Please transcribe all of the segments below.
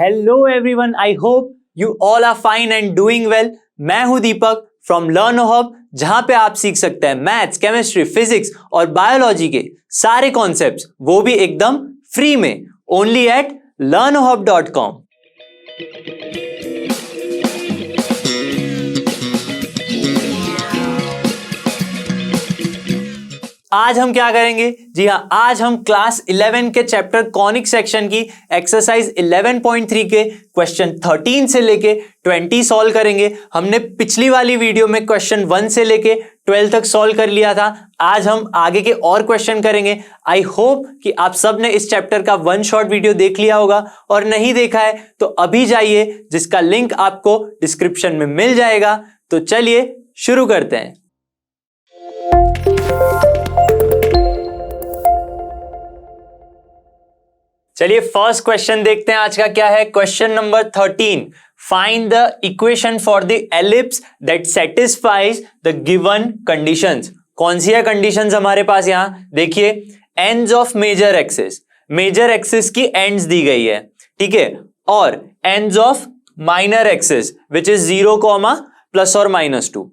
Hello everyone, I hope you all are fine and doing well. मैं हूं दीपक from learn hub, जहां पे आप सीख सकते हैं मैथ्स, केमिस्ट्री, फिजिक्स और बायोलॉजी के सारे कॉन्सेप्ट्स, वो भी एकदम फ्री में, ओनली एट learnhub.com। आज हम क्या करेंगे? जी हाँ, आज हम क्लास 11 के चैप्टर कॉनिक सेक्शन की एक्सरसाइज 11.3 के क्वेश्चन 13 से लेके 20 सॉल्व करेंगे। हमने पिछली वाली वीडियो में क्वेश्चन 1 से लेके 12 तक सॉल्व कर लिया था। आज हम आगे के और क्वेश्चन करेंगे। आई होप कि आप सब ने इस चैप्टर का वन शॉट वीडियो देख लिया होगा, और नहीं देखा है तो अभी जाइए, जिसका लिंक आपको डिस्क्रिप्शन में मिल जाएगा। तो चलिए शुरू करते हैं। चलिए फर्स्ट क्वेश्चन देखते हैं आज का क्या है। Question number 13, find the equation for the ellipse that satisfies the given conditions. कौन सी है कंडीशंस हमारे पास? यहां देखिए, ends of major axis, major axis की एंड्स दी गई है, ठीक है, और ends of minor axis which is 0, +or-2।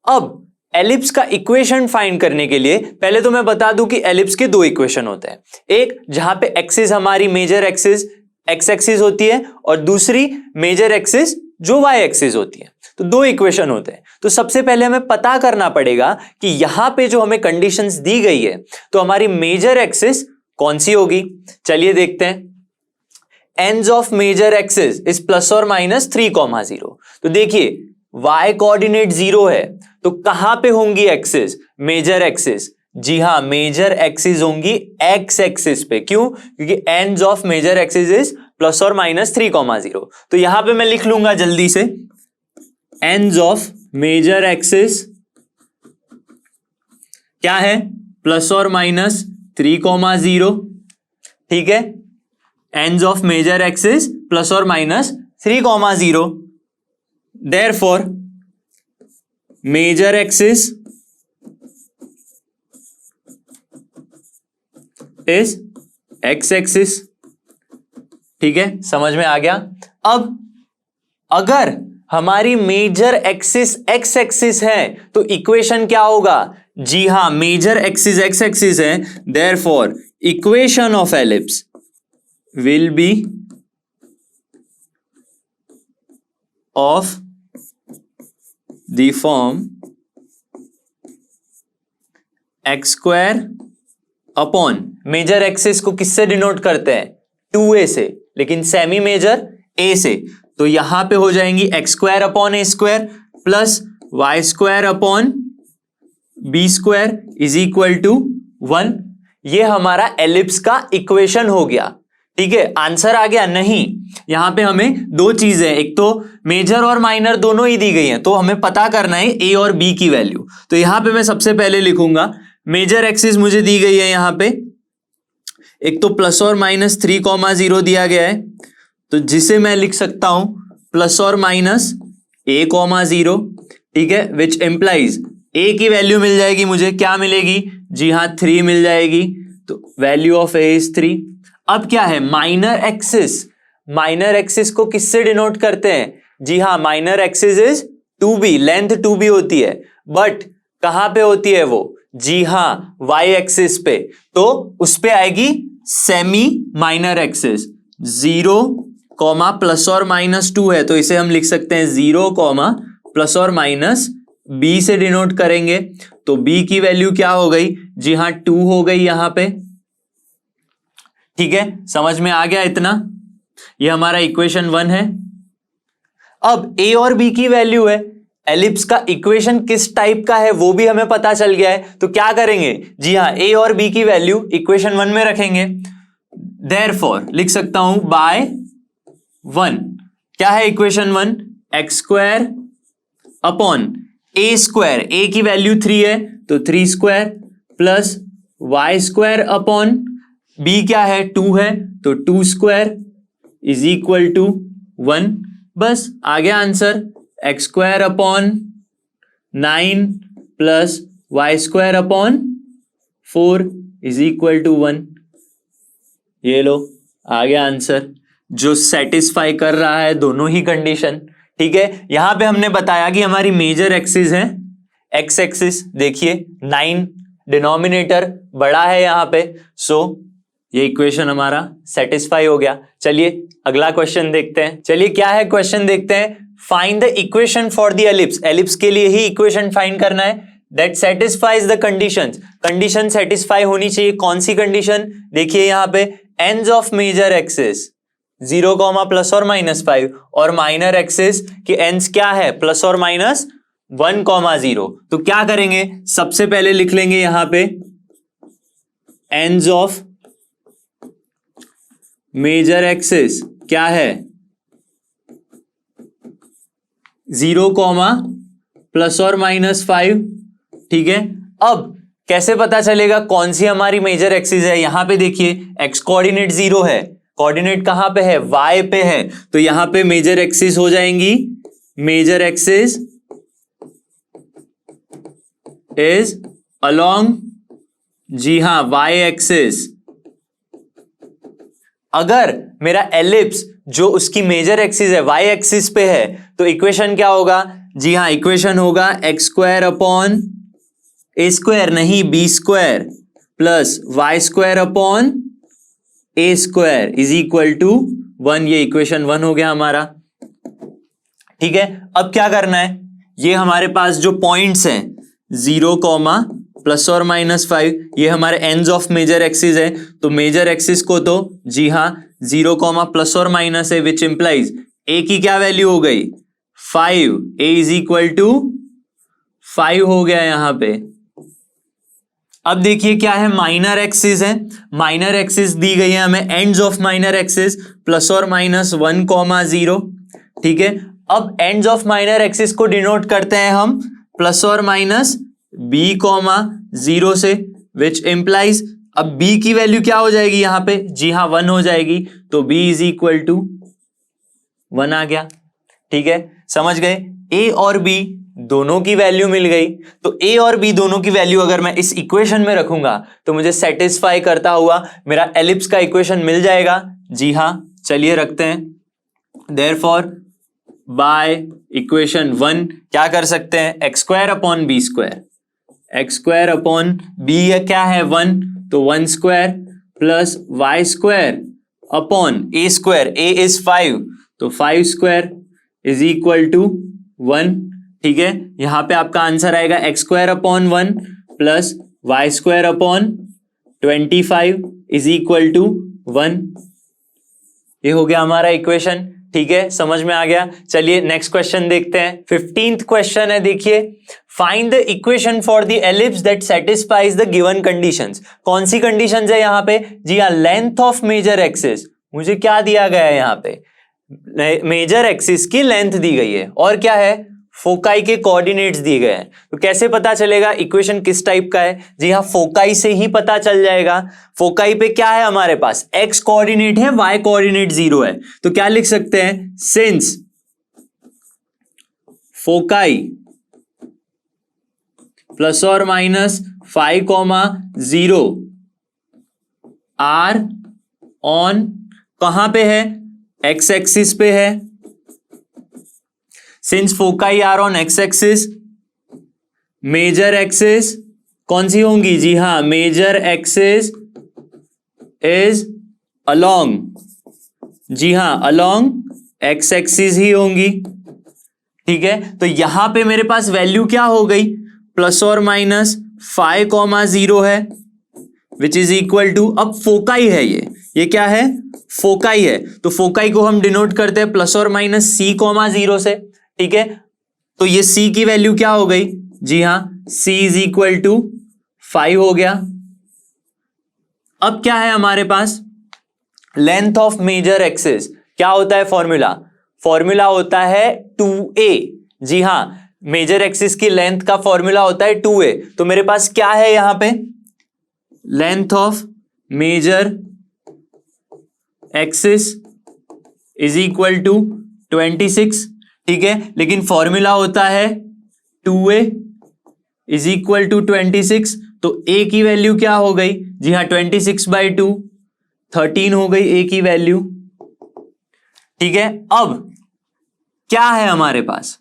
अब एलिप्स का इक्वेशन फाइंड करने के लिए पहले तो मैं बता दूं कि एलिप्स के दो इक्वेशन होते हैं। एक जहां पे एक्सिस हमारी मेजर एक्सिस एक्स एक्सिस होती है, और दूसरी मेजर एक्सिस जो वाई एक्सिस होती है। तो दो इक्वेशन होते हैं। तो सबसे पहले हमें पता करना पड़ेगा कि यहां पे जो हमें कंडीशंस दी गई है, तो हमारी मेजर एक्सिस कौन सी होगी। चलिए देखते हैं। Ends of major axis is +or-3, तो देखिए y कोऑर्डिनेट 0 है, तो कहां पे होंगी एक्सिस? Major axis. जी हां, मेजर एक्सिस होंगी एक्स एक्सिस पे। क्यों? क्योंकि ends of major axis is +or-3, तो यहां पे मैं लिख लूंगा जल्दी से, एंड्स ऑफ मेजर एक्सिस क्या है? +or-3, ठीक है। Ends of major axis +or-3, therefore major axis is x axis, ठीक है, समझ में आ गया। अब अगर हमारी मेजर एक्सिस x एक्सिस है तो इक्वेशन क्या होगा? जी हां, मेजर एक्सिस x एक्सिस है, therefore equation of ellipse will be of the form x² upon, major axis को किससे डिनोट करते हैं? 2a से, लेकिन सेमी मेजर a से। तो यहां पे हो जाएंगी x² upon a² plus y² upon b² is equal to 1। ये हमारा एलिप्स का इक्वेशन हो गया, ठीक है। आंसर आ गया? नहीं, यहां पे हमें दो चीजें, एक तो मेजर और माइनर दोनों ही दी गई हैं, तो हमें पता करना है ए और बी की वैल्यू। तो यहां पे मैं सबसे पहले लिखूंगा, मेजर एक्सिस मुझे दी गई है यहां पे, एक तो +or-3, दिया गया है, तो जिसे मैं लिख सकता हूं +or-a, 0, ठीक है, विच एम्प्लाइज ए की वैल्यू मिल जाएगी मुझे, क्या मिलेगी? जी हां, 3 मिल जाएगी। तो वैल्यू ऑफ ए इज 3। अब क्या है? Minor axis. माइनर एक्सिस को किससे डिनोट करते हैं? जी हां, minor axis is 2b, length 2b होती है, बट कहां पे होती है वो? जी हां, y एक्सिस पे। तो उस पे आएगी सेमी माइनर एक्सिस। 0, +or-2 है, तो इसे हम लिख सकते हैं 0, +or-b से डिनोट करेंगे। तो b की वैल्यू क्या हो गई? जी हां, 2 हो गई यहां पे, ठीक है। समझ में आ गया इतना? ये हमारा इक्वेशन 1 है। अब a और b की वैल्यू है, एलिप्स का इक्वेशन किस टाइप का है वो भी हमें पता चल गया है। तो क्या करेंगे? जी हां, a और b की वैल्यू इक्वेशन 1 में रखेंगे। देयरफॉर लिख सकता हूं बाय 1। क्या है equation 1? x² upon a², a की वैल्यू 3 है, तो 3² प्लस y² अपॉन b क्या है? 2 है, तो 2² इज इक्वल टू 1। बस आ गया answer. x² upon 9 plus y² upon 4 is equal to 1। ये लो, आ गया आंसर। जो सेटिस्फाई कर रहा है दोनों ही कंडीशन। ठीक है, यहां पे हमने बताया कि हमारी मेजर एक्सिस है एक्स एक्सिस, देखिए 9, डिनोमिनेटर बड़ा है यहां पे, सो ये इक्वेशन हमारा सेटिस्फाई हो गया। चलिए अगला क्वेश्चन देखते हैं। चलिए क्या है क्वेश्चन देखते हैं। Find the equation for the ellipse, ellipse के लिए ही इक्वेशन फाइंड करना है that satisfies the conditions, condition satisfy होनी चाहिए। कौन सी कंडीशन, देखिए यहां पे एंड्स ऑफ मेजर एक्सिस 0, ±5 और माइनर एक्सिस की एंड्स क्या है +or- 1, 0। तो क्या करेंगे, सबसे पहले लिख लेंगे यहां पे एंड्स ऑफ मेजर एक्सिस क्या है 0, ±5। ठीक है, अब कैसे पता चलेगा कौन सी हमारी मेजर एक्सिस है। यहां पे देखिए एक्स कोऑर्डिनेट 0 है, कोऑर्डिनेट कहां पे है, वाई पे है, तो यहां पे मेजर एक्सिस हो जाएंगी, मेजर एक्सिस इज अलोंग, जी हां, वाई एक्सिस। अगर मेरा एलिप्स जो उसकी मेजर एक्सिस है वाई एक्सिस पे है तो इक्वेशन क्या होगा, जी हां, इक्वेशन होगा x² अपॉन a², नहीं b² plus y² upon a² is equal to 1। ये इक्वेशन 1 हो गया हमारा। ठीक है, अब क्या करना है, ये हमारे पास जो पॉइंट्स हैं 0, ±5, ये हमारे एंड्स ऑफ मेजर एक्सिस है, तो मेजर एक्सिस को तो जी हां 0, ± है, विच इंप्लाइज a की क्या वैल्यू हो गई 5, a इज इक्वल टू 5 हो गया यहां पे। अब देखिए क्या है, माइनर एक्सिस है, माइनर एक्सिस दी गई है हमें, ends of minor axis +or- 1, 0। ठीक है, अब एंड्स ऑफ माइनर एक्सिस को डिनोट करते हैं हम +or- b, 0 से, विच इंप्लाइज अब b की वैल्यू क्या हो जाएगी यहां पे, जी हां 1 हो जाएगी, तो b इज इक्वल टू 1 आ गया। ठीक है, समझ गए, a और b दोनों की वैल्यू मिल गई, तो a और b दोनों की वैल्यू अगर मैं इस इक्वेशन में रखूंगा तो मुझे सेटिस्फाई करता हुआ मेरा एलिप्स का इक्वेशन मिल जाएगा। जी हां, चलिए रखते हैं। देयरफॉर बाय इक्वेशन 1 क्या कर सकते हैं, x² upon b², x² upon b क्या है 1, तो 1² plus y² upon a², a is 5, तो 5² इज इक्वल टू 1। ठीक है, यहां पे आपका आंसर आएगा x² upon 1 plus y² upon 25 is equal to 1। ये हो गया हमारा इक्वेशन। ठीक है, समझ में आ गया। चलिए नेक्स्ट क्वेश्चन देखते हैं। 15th क्वेश्चन है, देखिए find the equation for the ellipse that satisfies the given conditions. कौन सी कंडीशंस है यहां पे, जी हां, लेंथ ऑफ मेजर एक्सिस, मुझे क्या दिया गया है यहां पे, मेजर एक्सिस की लेंथ दी गई है, और क्या है, फोकाई के कोऑर्डिनेट्स दिए गए हैं। तो कैसे पता चलेगा इक्वेशन किस टाइप का है, जी हां, फोकाई से ही पता चल जाएगा। फोकाई पे क्या है हमारे पास, एक्स कोऑर्डिनेट है, वाई कोऑर्डिनेट 0 है, तो क्या लिख सकते हैं, सिंस फोकाई ±5, 0 आर ऑन कहां पे है, एक्स एक्सिस पे है। Since foci are on x axis, major axis कौन सी होंगी, जी हां, मेजर एक्सिस इज अलोंग, जी हां, अलोंग एक्स एक्सिस ही होंगी। ठीक है, तो यहां पे मेरे पास वैल्यू क्या हो गई, ±5, 0 है, विच इज इक्वल टू, अब फोकाई है ये क्या है, फोकाई है, तो फोकाई को हम डिनोट करते हैं ±c, 0 से। ठीक है, तो ये c की वैल्यू क्या हो गई, जी हां, c इज इक्वल टू 5 हो गया। अब क्या है हमारे पास, लेंथ ऑफ मेजर एक्सिस क्या होता है, फॉर्मूला, फॉर्मूला होता है 2a। जी हां, मेजर एक्सिस की लेंथ का फॉर्मूला होता है 2a। तो मेरे पास क्या है यहां पे, length of major axis is equal to 26। ठीक है, लेकिन फॉर्मूला होता है 2a इज इक्वल टू 26, तो a की वैल्यू क्या हो गई, जी हां, 26/2 13 हो गई a की वैल्यू। ठीक है, अब क्या है हमारे पास,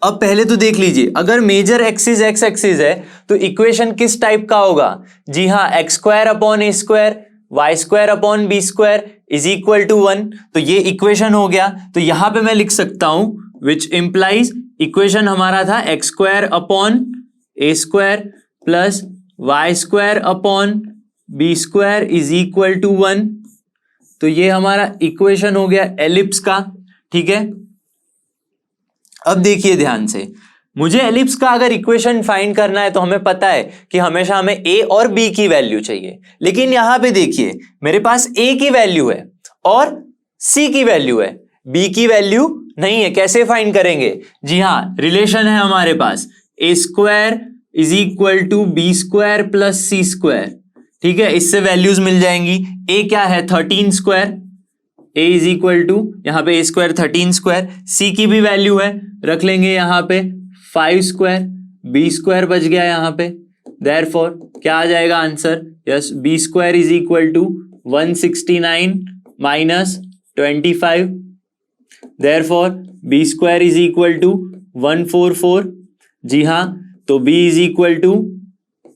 अब पहले तो देख लीजिए, अगर मेजर एक्सिस एक्स एक्सिस है तो इक्वेशन किस टाइप का होगा, जी हाँ, x square upon a square y square upon b square is equal to 1। तो ये इक्वेशन हो गया। तो यहां पे मैं लिख सकता हूं विच इंप्लाइज, इक्वेशन हमारा था x square upon a square plus y square upon b square is equal to 1। तो ये हमारा इक्वेशन हो गया एलिप्स का। ठीक है, अब देखिए ध्यान से, मुझे एलिप्स का अगर इक्वेशन फाइंड करना है तो हमें पता है कि हमेशा हमें ए और बी की वैल्यू चाहिए, लेकिन यहां पे देखिए मेरे पास ए की वैल्यू है और सी की वैल्यू है, बी की वैल्यू नहीं है। कैसे फाइंड करेंगे, जी हां, रिलेशन है हमारे पास a square is equal to b square plus c square. ठीक है, इससे वैल्यूज मिल जाएंगी। ए क्या है 13 square, a is equal to यहां पे ए स्क्वायर 13 स्क्वायर, सी की भी वैल्यू है, रख लेंगे यहां पे 5 स्क्वायर, बी स्क्वायर बच गया यहां पे, देयरफॉर क्या आ जाएगा answer, yes, b square is equal to 169 minus 25, therefore b square is equal to 144। जी हाँ, तो बी इज इक्वल टू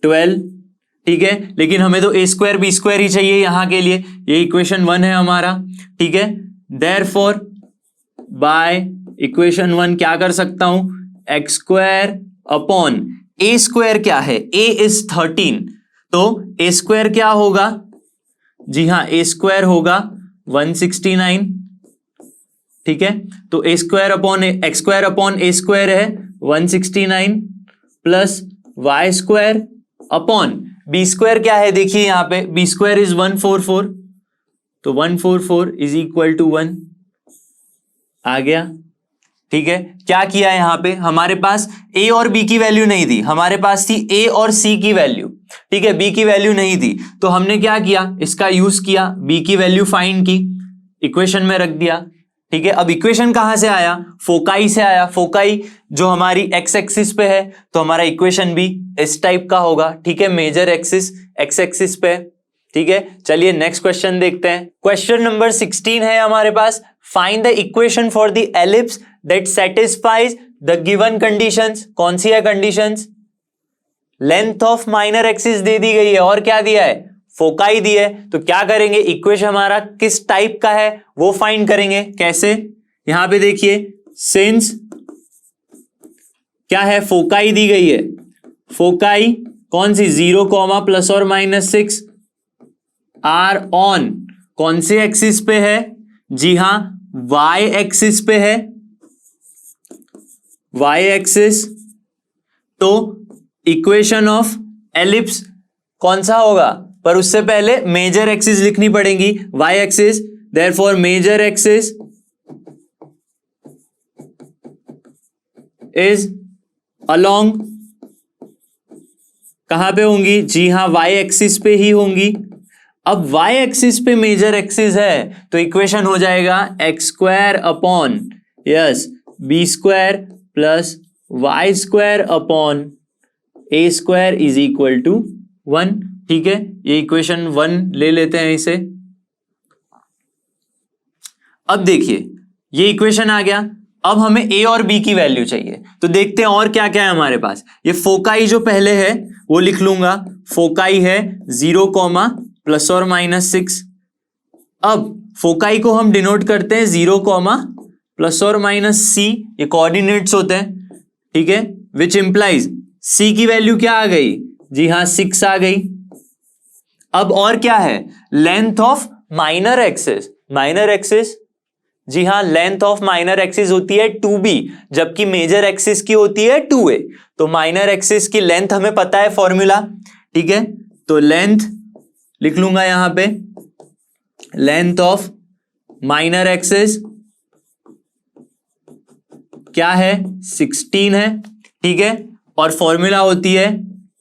12। ठीक है, लेकिन हमें तो ए स्क्वायर बी स्क्वायर ही चाहिए यहां के लिए, ये इक्वेशन 1 है हमारा। ठीक है, देयरफॉर बाय इक्वेशन 1 क्या कर सकता हूं, x square upon a square क्या है, ए इज 13, तो ए स्क्वायर क्या होगा, जी हां, ए स्क्वायर होगा 169। ठीक है, तो a square upon x square upon a square है 169 plus y square upon b square क्या है, देखिए यहां पे बी स्क्वायर इज 144, तो 144 इज इक्वल टू 1 आ गया। ठीक है, क्या किया यहां पे, हमारे पास ए और बी की वैल्यू नहीं थी, हमारे पास थी ए और सी की वैल्यू। ठीक है, बी की वैल्यू नहीं थी, तो हमने क्या किया, इसका यूज किया, बी की वैल्यू फाइंड की, इक्वेशन में रख दिया। ठीक है, अब इक्वेशन कहां से आया, फोकाई से आया। फोकाई जो हमारी एक्स एक्सिस पे है, तो हमारा इक्वेशन भी इस टाइप का होगा। ठीक है, मेजर एक्सिस एक्स एक्सिस पे। ठीक है, चलिए नेक्स्ट क्वेश्चन देखते हैं। क्वेश्चन नंबर 16 है हमारे पास, find the equation for the ellipse that satisfies the given conditions. कौन सी है conditions, length of minor axis दे दी गई है और क्या दिया है, फोकाई दी है। तो क्या करेंगे, इक्वेशन हमारा किस टाइप का है वो फाइंड करेंगे। कैसे, यहां पे देखिए, सिंस क्या है, फोकाई दी गई है, फोकाई कौन सी, 0 प्लस और माइनस 6 आर ऑन कौन से एक्सिस पे है, जी हां, वाई एक्सिस पे है, वाई एक्सिस। तो इक्वेशन ऑफ एलिप्स कौन सा होगा, पर उससे पहले मेजर एक्सिस लिखनी पड़ेगी, y axis, therefore major axis is along, कहां पे होंगी, जी हां, वाई एक्सिस पे ही होंगी। अब वाई एक्सिस पे मेजर एक्सिस है तो इक्वेशन हो जाएगा x square upon, yes, b square plus y square upon a square is equal to 1। ठीक है, ये इक्वेशन 1 ले लेते हैं इसे। अब देखिए ये इक्वेशन आ गया, अब हमें ए और बी की वैल्यू चाहिए, तो देखते हैं और क्या क्या है हमारे पास। ये फोकाई जो पहले है वो लिख लूंगा, फोकाई है 0 प्लस और माइनस 6। अब फोकाई को हम डिनोट करते हैं 0 प्लस और माइनस सी, ये कोऑर्डिनेट्स होते हैं। ठीक है, विच इंप्लाइज सी की वैल्यू क्या आ गई, जी हां, 6 आ गई। अब और क्या है, length of minor axis, minor axis, जी हां, लेंथ ऑफ माइनर एक्सिस होती है 2b, जबकि मेजर एक्सिस की होती है 2a। तो माइनर एक्सिस की लेंथ हमें पता है फॉर्मूला। ठीक है, तो लेंथ लिख लूंगा यहां पे, लेंथ ऑफ माइनर एक्सिस क्या है, 16 है। ठीक है, और फॉर्मूला होती है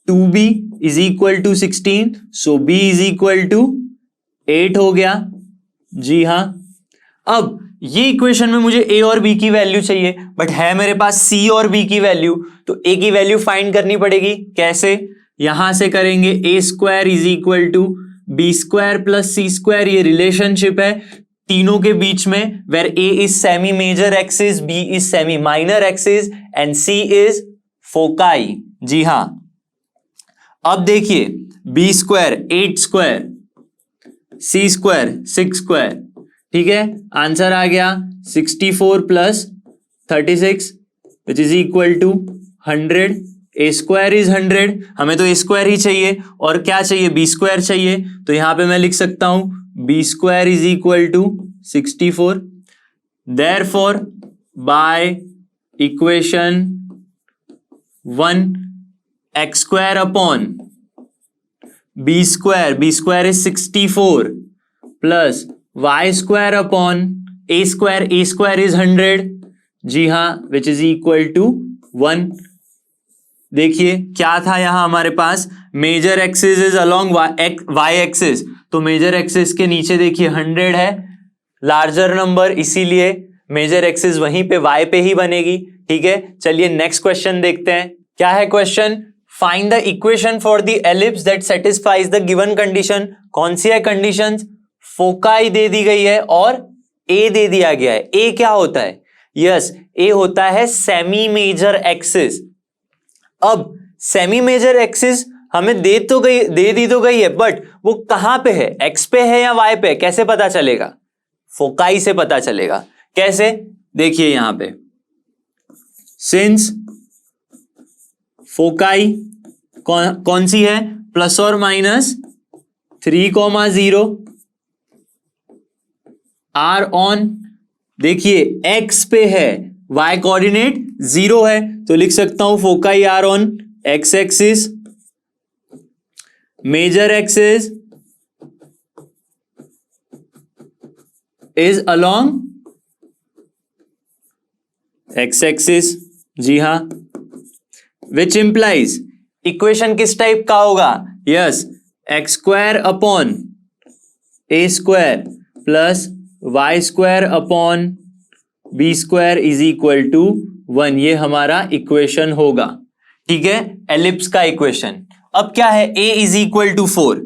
2b is equal to 16, so b is equal to 8 हो गया। जी हां, अब ये इक्वेशन में मुझे a और b की वैल्यू चाहिए, बट है मेरे पास c और b की वैल्यू, तो a की वैल्यू फाइंड करनी पड़ेगी। कैसे, यहां से करेंगे, a square is equal to b square plus c square, ये रिलेशनशिप है, तीनों के बीच में, where a is semi major axis, b is semi minor axis and c is foci. जी हां, अब देखिए b square 8 square, c square 6 square, ठीक है, आंसर आ गया 64 plus 36 which is equal to 100। A square is 100, हमें तो ए स्क्वायर ही चाहिए और क्या चाहिए, बी स्क्वायर चाहिए, तो यहां पे मैं लिख सकता हूं b square is equal to 64। Therefore by equation 1 x square upon b square is 64 plus y square upon a square is 100, जी हां, विच इज इक्वल टू 1। देखिए क्या था यहां हमारे पास, major axis is along y axis, तो major axis के नीचे देखिए 100 है, लार्जर नंबर, इसीलिए मेजर एक्सिस वहीं पे वाई पे ही बनेगी। ठीक है, चलिए नेक्स्ट क्वेश्चन देखते हैं। क्या है question, find the equation for the ellipse that satisfies the given condition. कौन सी है कंडीशंस, फोकाई दे दी गई है और ए दे दिया गया है। ए क्या होता है, यस ए होता है सेमी मेजर एक्सिस। अब सेमी मेजर एक्सिस हमें दे दी तो गई है, बट वो कहां पे है, एक्स पे है या वाई पे है, कैसे पता चलेगा, फोकाई से पता चलेगा। कैसे, देखिए यहां पे सिंस फोकाई कौन सी है, प्लस और माइनस 3,0 आर ऑन, देखिए एक्स पे है, वाई कोऑर्डिनेट 0 है, तो लिख सकता हूं foci are on x axis, major axis is along x axis. जी हां, विच इंप्लाइज, इक्वेशन किस टाइप का होगा, yes x square upon a square plus y square upon b square is equal to 1, ये हमारा इक्वेशन होगा। ठीक है, एलिप्स का इक्वेशन। अब क्या है, a is equal to 4,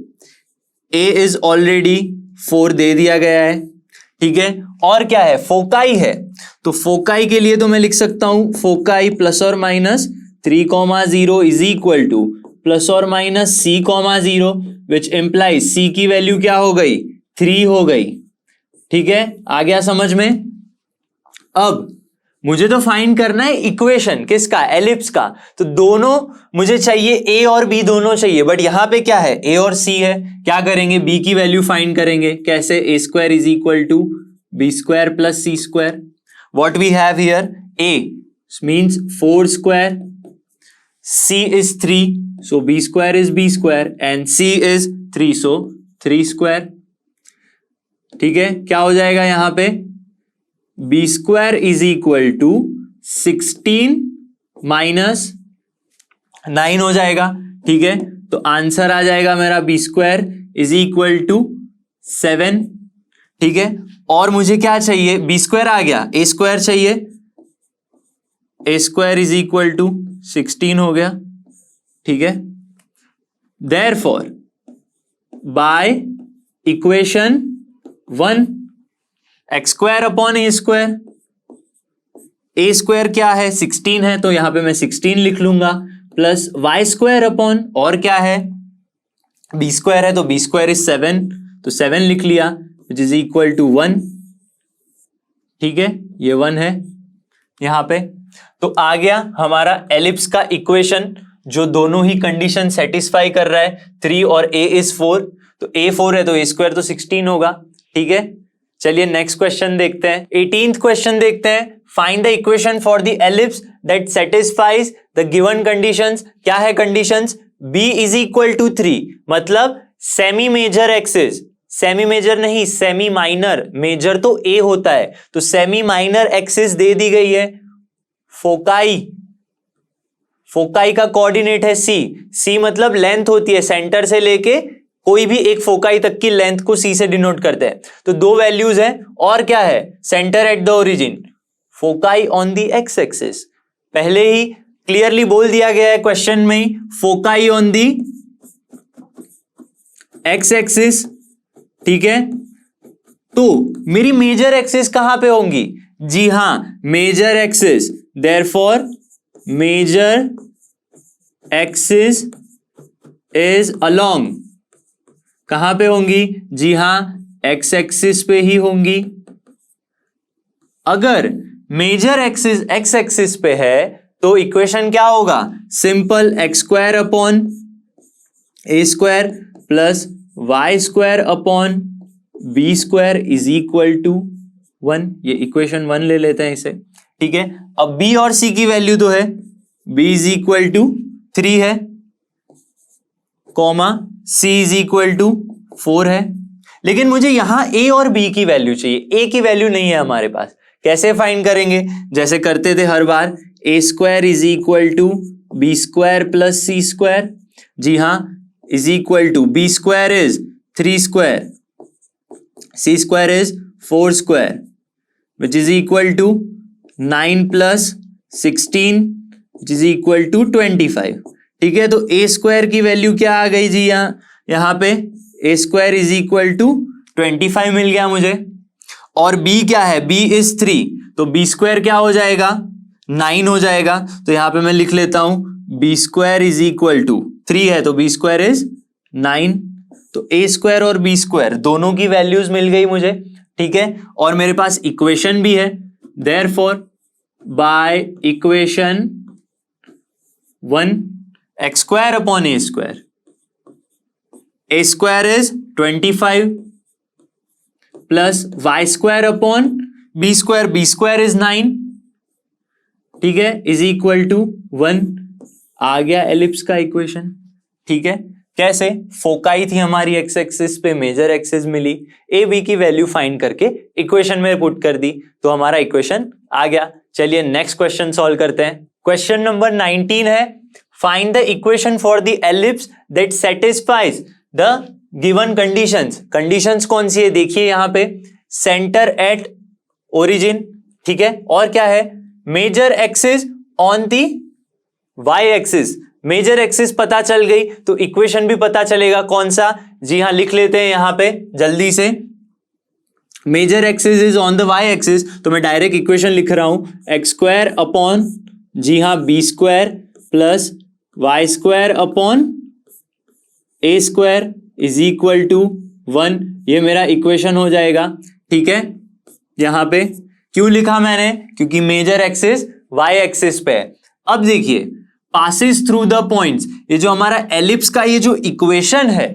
a is already 4 दे दिया गया है। ठीक है, और क्या है, फोकाई है, तो फोकाई के लिए तो मैं लिख सकता हूं फोकाई प्लस और minus 3,0 is equal to plus और minus c,0 which implies c की वैल्यू क्या हो गई, 3 हो गई। ठीक है, आ गया समझ में। अब मुझे तो फाइंड करना है इक्वेशन किसका, एलिप्स का, तो दोनों मुझे चाहिए, ए और बी दोनों चाहिए, बट यहां पे क्या है, ए और सी है। क्या करेंगे, बी की वैल्यू फाइंड करेंगे, कैसे, a square is equal to b square plus c square. What we have here, a means 4 square, c is 3, so b square is b square and c is 3, so 3 square. ठीक है, क्या हो जाएगा यहां पे, b square is equal to 16 minus 9 हो जाएगा। ठीक है, तो आंसर आ जाएगा मेरा b square is equal to 7। ठीक है, और मुझे क्या चाहिए, बी स्क्वायर आ गया, ए स्क्वायर चाहिए, ए स्क्वायर इज इक्वल टू 16 हो गया। ठीक है, therefore by equation 1 x square upon a square, a square क्या है 16 है, तो यहां पे मैं 16 लिख लूंगा, प्लस वाई स्क्वायर अपॉन, और क्या है बी स्क्वायर है, तो बी स्क्वायर इज 7, तो 7 लिख लिया, विच इज इक्वल टू 1। ठीक है, ये 1 है यहां पे। तो आ गया हमारा एलिप्स का इक्वेशन, जो दोनों ही कंडीशन सेटिस्फाई कर रहा है, 3 और a इज 4, तो a 4 है तो a स्क्वायर तो 16 होगा। ठीक है, चलिए नेक्स्ट क्वेश्चन देखते हैं। 18th क्वेश्चन देखते हैं, find the equation for the ellipse that satisfies the given conditions. क्या है conditions, b is equal to 3, मतलब semi major axis, semi major नहीं सेमी माइनर, मेजर तो a होता है, तो सेमी माइनर एक्सिस दे दी गई है। फोकाई का कोऑर्डिनेट है c मतलब लेंथ होती है, सेंटर से लेके कोई भी एक फोकाई तक की लेंथ को c से डिनोट करते हैं, तो 2 वैल्यूज है, और क्या है, center at the origin, foci on the x axis. पहले ही क्लियरली बोल दिया गया है क्वेश्चन में ही, foci on the x axis. ठीक है, तो मेरी मेजर एक्सिस कहां पे होंगी? जी हां, major axis, therefore major axis is along, कहां पे होंगी? जी हां, एक्स एक्सिस पे ही होंगी। अगर मेजर एक्सिस एक्स एक्सिस पे है तो इक्वेशन क्या होगा? Simple, x square upon a square plus y square upon b square is equal to 1। ये इक्वेशन 1 ले लेते हैं इसे, ठीक है। अब बी और सी की वैल्यू तो है, बी इज इक्वल टू 3 है, comma c is equal to 4 है। लेकिन मुझे यहां ए और बी की वैल्यू चाहिए, ए की वैल्यू नहीं है हमारे पास। कैसे फाइंड करेंगे? जैसे करते थे हर बार, a square is equal to b square plus c square. जी हां, is equal to b square is 3 square, c square is 4 square, which is equal to 9 plus 16 which is equal to 25। ठीक है, तो ए स्क्वायर की value क्या आ गई जी? यहां पे ए स्क्वायर इज इक्वल टू 25 मिल गया मुझे। और बी क्या है? बी इज 3, तो बी स्क्वायर क्या हो जाएगा? 9 हो जाएगा। तो यहां पे मैं लिख लेता हूं b square is equal to 3 है तो बी स्क्वायर इज 9। तो ए स्क्वायर और बी स्क्वायर दोनों की वैल्यूज मिल गई मुझे, ठीक है। और मेरे पास इक्वेशन भी है, therefore by equation 1 x square upon a square, a square is 25 plus y square upon b square is 9, ठीक है, इज इक्वल टू 1। आ गया एलिप्स का इक्वेशन, ठीक है। कैसे? फोकाई थी हमारी एक्स एक्सिस पे, मेजर एक्सिस मिली, ए बी की वैल्यू फाइंड करके इक्वेशन में पुट कर दी, तो हमारा इक्वेशन आ गया। चलिए नेक्स्ट क्वेश्चन सॉल्व करते हैं। क्वेश्चन नंबर 19 है, find the equation for the ellipse that satisfies the given conditions. Conditions कौन सी है? देखिए यहां पे, सेंटर एट ओरिजिन, ठीक है, और क्या है? Major axis on the y axis. Major axis पता चल गई तो इक्वेशन भी पता चलेगा कौन सा? जी हां, लिख लेते हैं यहां पे जल्दी से। Major axis is on the y axis, तो मैं डायरेक्ट इक्वेशन लिख रहा हूं, एक्स स्क्वायर अपॉन, जी हां, b square plus y square upon a square is equal to 1। ये मेरा इक्वेशन हो जाएगा, ठीक है। यहां पे क्यों लिखा मैंने? क्योंकि मेजर एक्सिस वाई एक्सिस पे है। अब देखिए, पासिस थ्रू द पॉइंट्स, ये जो हमारा एलिप्स का ये जो इक्वेशन है,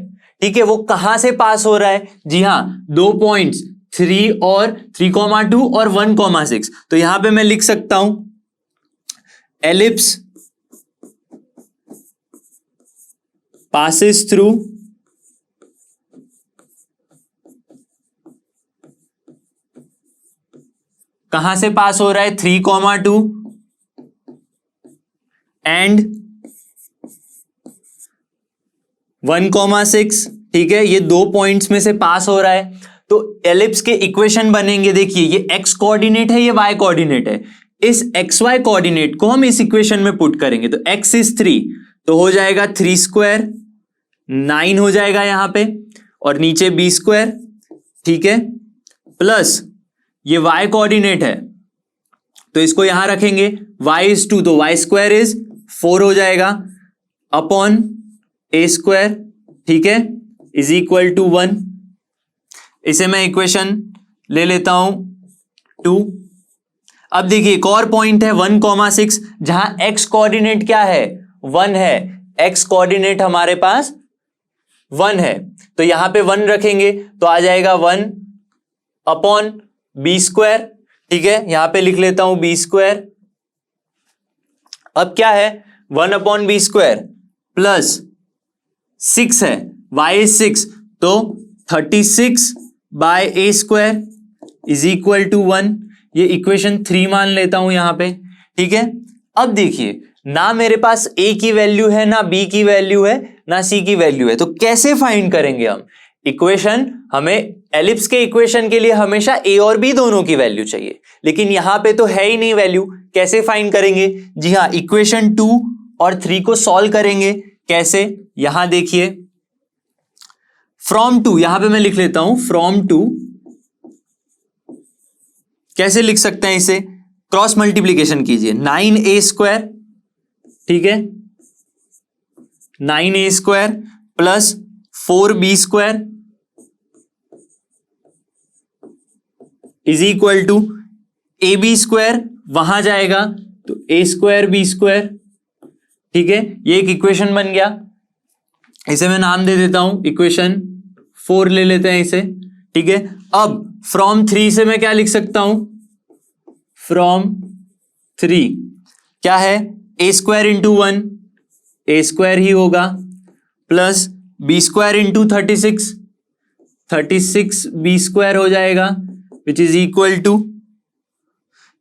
ठीक है, वो कहां से पास हो रहा है? जी हां, 2 पॉइंट्स 3 और 3,2 और 1,6। तो यहां पे मैं लिख सकता हूं एलिप्स पासिस थ्रू कहां से पास हो रहा है? 3,2 एंड 1,6, ठीक है, ये 2 पॉइंट्स में से पास हो रहा है। तो एलिप्स के इक्वेशन बनेंगे, देखिए ये एक्स कोऑर्डिनेट है, ये वाई कोऑर्डिनेट है। इस एक्स वाई कोऑर्डिनेट को हम इस इक्वेशन में पुट करेंगे, तो एक्स इज 3, तो हो जाएगा 3 स्क्वायर, 9 हो जाएगा यहां पे, और नीचे बी स्क्वायर, ठीक है, प्लस ये y कोऑर्डिनेट है तो इसको यहां रखेंगे, y इज 2 तो y स्क्वायर इज 4 हो जाएगा अपॉन ए स्क्वायर, ठीक है, इज इक्वल टू 1। इसे मैं इक्वेशन ले लेता हूं 2। अब देखिए एक और पॉइंट है 1,6, जहां x कोऑर्डिनेट क्या है? 1 है। x कोऑर्डिनेट हमारे पास 1 है, तो यहां पे 1 रखेंगे तो आ जाएगा 1 अपॉन बी स्क्वायर, ठीक है, यहां पे लिख लेता हूं बी स्क्वायर। अब क्या है? 1 अपॉन बी स्क्वायर प्लस 6 है, y इज 6, तो 36 by a square is equal to 1। ये इक्वेशन 3 मान लेता हूं यहां पे, ठीक है। अब देखिए, ना मेरे पास a की वैल्यू है, ना b की वैल्यू है, ना c की वैल्यू है, तो कैसे फाइंड करेंगे हम इक्वेशन? हमें एलिप्स के इक्वेशन के लिए हमेशा a और b दोनों की वैल्यू चाहिए, लेकिन यहां पे तो है ही नहीं वैल्यू, कैसे फाइंड करेंगे? जी हां, इक्वेशन 2 और 3 को सॉल्व करेंगे। कैसे? यहां देखिए, फ्रॉम 2, यहां पे मैं लिख लेता हूं फ्रॉम 2 कैसे लिख सकते हैं इसे, क्रॉस मल्टीप्लीकेशन कीजिए, 9a², ठीक है, 9a² plus 4b² is equal to ab², वहां जाएगा तो a² b², ठीक है, ये एक इक्वेशन बन गया। इसे मैं नाम दे देता हूं इक्वेशन 4 ले लेते हैं इसे, ठीक है। अब फ्रॉम 3 से मैं क्या लिख सकता हूं, फ्रॉम 3 क्या है, a² इंटू 1 a² ही होगा, प्लस b² इंटू 36 b² हो जाएगा, which is equal to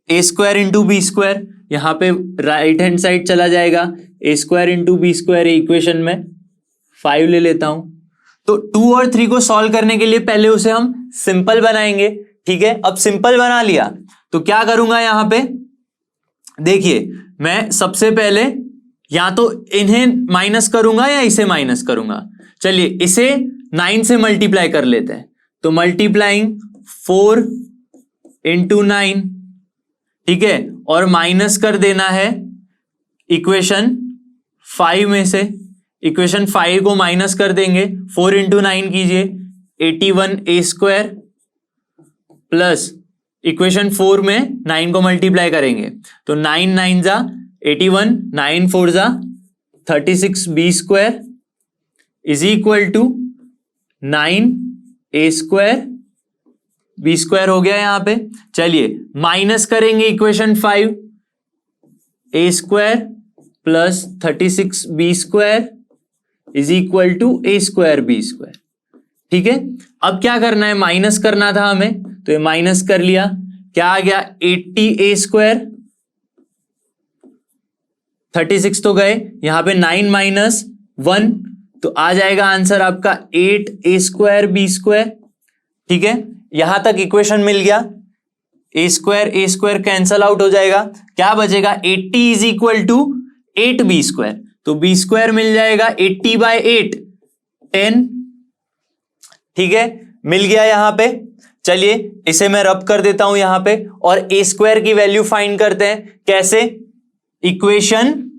a² into b², यहां पे राइट हैंड साइड चला जाएगा, a² इंटू b², इक्वेशन में 5 ले लेता हूं। तो 2 और 3 को सॉल्व करने के लिए पहले उसे हम सिंपल बनाएंगे, ठीक है। अब सिंपल बना लिया तो क्या करूंगा, यहां पे देखिए मैं सबसे पहले या तो इन्हें माइनस करूंगा या इसे माइनस करूंगा। चलिए इसे 9 से मल्टीप्लाई कर लेते हैं, तो मल्टीप्लाइंग 4 इंटू 9, ठीक है, और माइनस कर देना है इक्वेशन 5 में से, इक्वेशन 5 को माइनस कर देंगे, 4 इंटू 9 कीजिए 81a² प्लस इक्वेशन 4 में 9 को मल्टीप्लाई करेंगे तो 9 9 जा 81, 9 4 जा 36b² is equal to 9a² b² हो गया यहां पे। चलिए माइनस करेंगे इक्वेशन 5, a² प्लस 36b² is equal to a² b², ठीक है। अब क्या करना है, माइनस करना था हमें, तो ये माइनस कर लिया, क्या आ गया 80a², 36 तो गए, यहां पे 9 माइनस 1 तो आ जाएगा आंसर आपका 8a² b², ठीक है। यहां तक इक्वेशन मिल गया, a² कैंसल आउट हो जाएगा, क्या बचेगा 80 इज इक्वल टू 8b², तो b² मिल जाएगा 80/8 10, ठीक है, मिल गया यहां पे। चलिए इसे मैं रब कर देता हूं यहां पे, और a² की वैल्यू फाइंड करते हैं, कैसे, इक्वेशन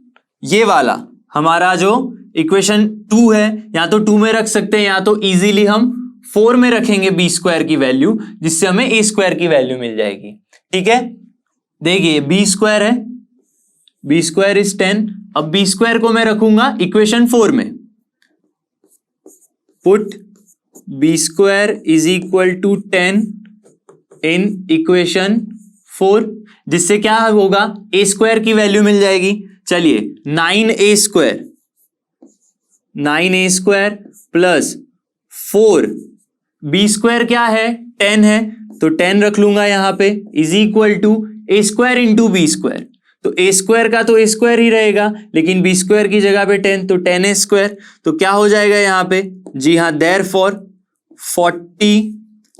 ये वाला हमारा जो इक्वेशन 2 है, या तो 2 में रख सकते हैं या तो इजीली हम 4 में रखेंगे b² की वैल्यू, जिससे हमें a² की वैल्यू मिल जाएगी, ठीक है। देखिए b² है, b² इज 10, अब b² को मैं रखूंगा इक्वेशन 4 में, put b² is equal to 10 in equation 4, जिससे क्या होगा, a² की वैल्यू मिल जाएगी। चलिए 9a² प्लस 4 b² क्या है, 10 है, तो 10 रख लूंगा यहां पे, is equal to a² into b², तो a² का तो a² ही रहेगा, लेकिन b² की जगह पे 10, तो 10a², तो क्या हो जाएगा यहां पे, जी हाँ, therefore 40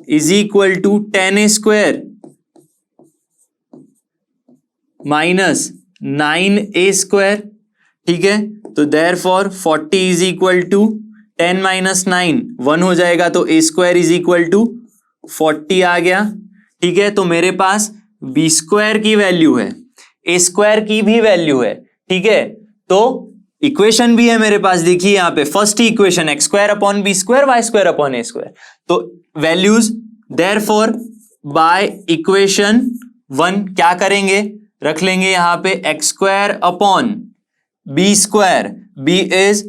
is equal to 10a² minus 9a², ठीक है, तो therefore 40 is equal to 10 minus 9 1 हो जाएगा, तो a² इज इक्वल टू 40 आ गया, ठीक है। तो मेरे पास b² की वैल्यू है, a² की भी वैल्यू है, ठीक है, तो इक्वेशन भी है मेरे पास। देखिए यहां पे फर्स्ट ही equation x² upon b² y² upon a², तो वैल्यूज देयरफॉर बाय इक्वेशन 1 क्या करेंगे, रख लेंगे यहां पे x² upon b², b is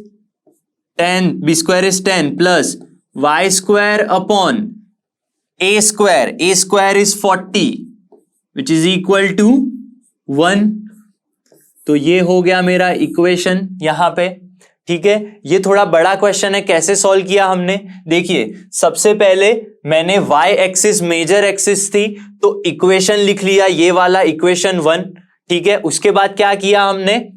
10, b² is 10 plus y² upon a² is 40 which is equal to 1, तो ये हो गया मेरा इक्वेशन यहां पे, ठीक है। ये थोड़ा बड़ा क्वेश्चन है, कैसे सॉल्व किया हमने, देखिए सबसे पहले मैंने y एक्सिस मेजर एक्सिस थी, तो इक्वेशन लिख लिया ये वाला इक्वेशन 1, ठीक है। उसके बाद क्या किया हमने,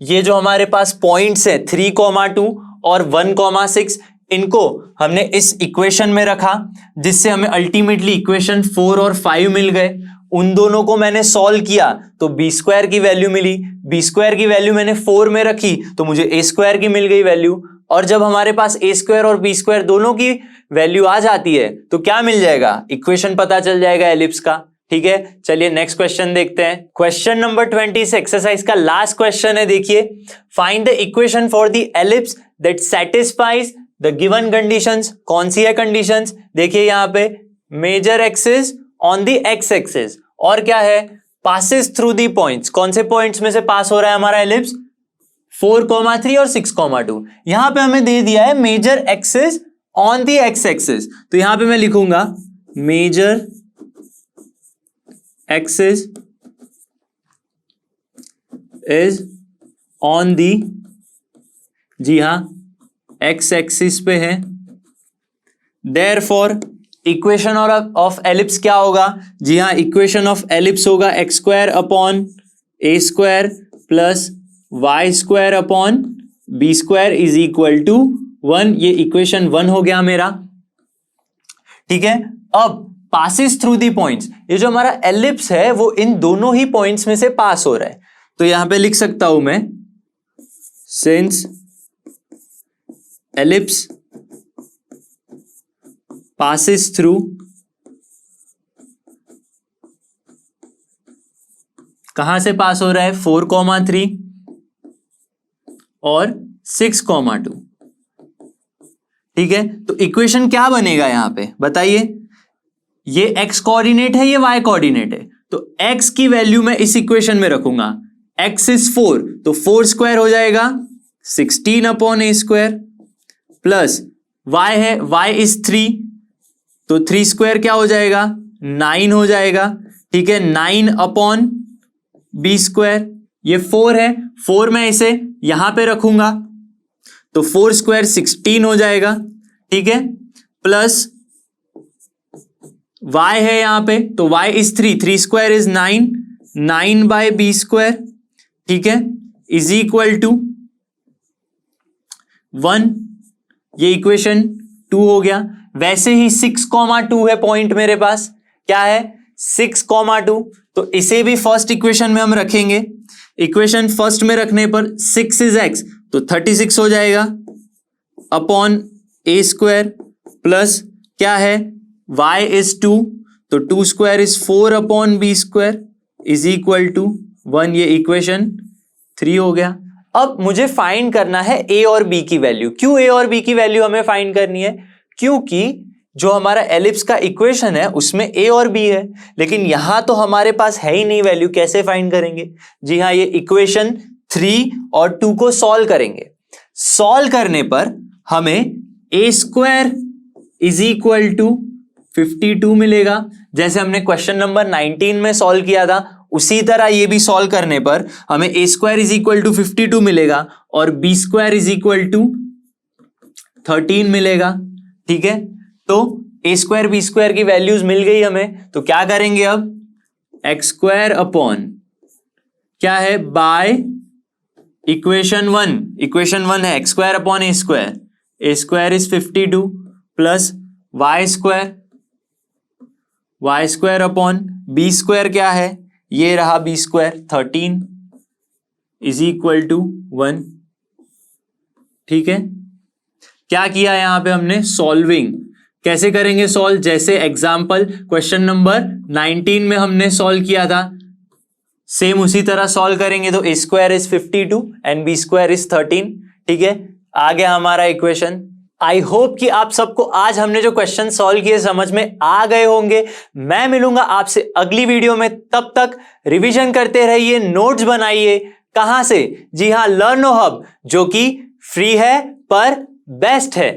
ये जो हमारे पास पॉइंट्स है 3,2 और 1,6, इनको हमने इस इक्वेशन में रखा, जिससे हमें अल्टीमेटली इक्वेशन 4 और 5 मिल गए। उन दोनों को मैंने सॉल्व किया तो b² की वैल्यू मिली, b² की वैल्यू मैंने 4 में रखी तो मुझे a² की मिल गई वैल्यू। और जब हमारे पास ए स्क्वायर और बी स्क्वायर दोनों की वैल्यू आ जाती है तो क्या मिल जाएगा, इक्वेशन पता चल जाएगा एलिप्स का। ठीक है, चलिए नेक्स्ट क्वेश्चन देखते हैं। क्वेश्चन नंबर 20 एक्सरसाइज का लास्ट क्वेश्चन है। देखिए, find the equation for the ellipse that satisfies the given conditions. कौन सी है कंडीशंस? देखिए यहां पे major axis on the x axis और क्या है, पासिस थ्रू दी पॉइंट्स। कौन से पॉइंट्स में से पास हो रहा है हमारा एलिप्स? 4,3 और 6,2। यहां पे हमें दे दिया है major axis on the x axis, तो यहां पे मैं लिखूंगा major axis is on the, जी हां एक्स एक्सिस पे है। देयरफॉर इक्वेशन ऑफ एलिप्स क्या होगा? जी हां, इक्वेशन ऑफ एलिप्स होगा x square upon a square plus y square upon b square is equal to 1। ये इक्वेशन 1 हो गया मेरा। ठीक है, अब पासिस थ्रू दी पॉइंट्स, ये जो हमारा एलिप्स है वो इन दोनों ही पॉइंट्स में से पास हो रहा है, तो यहां पे लिख सकता हूं मैं सिंस एलिप्स पासिस थ्रू, कहां से पास हो रहा है? 4,3 और 6,2। ठीक है, तो इक्वेशन क्या बनेगा यहां पे बताइए? ये x कोऑर्डिनेट है, ये y कोऑर्डिनेट है, तो x की वैल्यू मैं इस इक्वेशन में रखूंगा। x इज 4, तो 4 स्क्वायर हो जाएगा 16 upon a square, plus y है, y इज 3, तो 3 स्क्वायर क्या हो जाएगा? 9 हो जाएगा। ठीक है, 9 अपॉन बी स्क्वायर, ये 4 है, 4 मैं इसे यहां पे रखूंगा, तो 4 स्क्वायर 16 हो जाएगा। ठीक है, प्लस y है यहां पे, तो y is 3, 3 square is 9, 9 by b square, ठीक है, इज इक्वल टू 1। ये इक्वेशन 2 हो गया। वैसे ही 6,2 है पॉइंट मेरे पास, क्या है? 6,2, तो इसे भी फर्स्ट इक्वेशन में हम रखेंगे। इक्वेशन फर्स्ट में रखने पर 6 इज x, तो 36 हो जाएगा अपॉन ए स्क्वायर, प्लस क्या है? y इज 2, तो 2 square is 4 upon b square is equal to 1। ये इक्वेशन 3 हो गया। अब मुझे फाइंड करना है a और b की वैल्यू। क्यों a और b की वैल्यू हमें फाइंड करनी है? क्योंकि जो हमारा एलिप्स का इक्वेशन है उसमें a और b है, लेकिन यहां तो हमारे पास है ही नहीं वैल्यू, कैसे फाइंड करेंगे? जी हाँ, ये इक्वेशन 3 और 2 को सॉल्व करेंगे। सॉल्व करने पर हमें a square is equal to 52 मिलेगा, जैसे हमने क्वेश्चन नंबर 19 में सॉल्व किया था उसी तरह ये भी सॉल्व करने पर हमें a square is equal to 52 मिलेगा और b square is equal to 13 मिलेगा। ठीक है, तो ए स्क्वायर बी स्क्वायर की वैल्यूज मिल गई हमें, तो क्या करेंगे अब? एक्स स्क्वायर अपॉन क्या है? बाय इक्वेशन 1, इक्वेशन 1 है x square upon a square is 52 plus y square upon b square क्या है? ये रहा b square 13 is equal to 1। ठीक है, क्या किया यहां पे हमने? सॉल्विंग। कैसे करेंगे सॉल्व? जैसे एग्जाम्पल क्वेश्चन नंबर 19 में हमने सॉल्व किया था, सेम उसी तरह सॉल्व करेंगे। तो a square is 52 and b square is 13। ठीक है, आ गया हमारा इक्वेशन। आई होप कि आप सबको आज हमने जो क्वेश्चन सॉल्व किए समझ में आ गए होंगे। मैं मिलूंगा आपसे अगली वीडियो में, तब तक रिवीजन करते रहिए, नोट्स बनाइए। कहां से? जी हां, लर्नो हब, जो कि फ्री है पर बेस्ट है।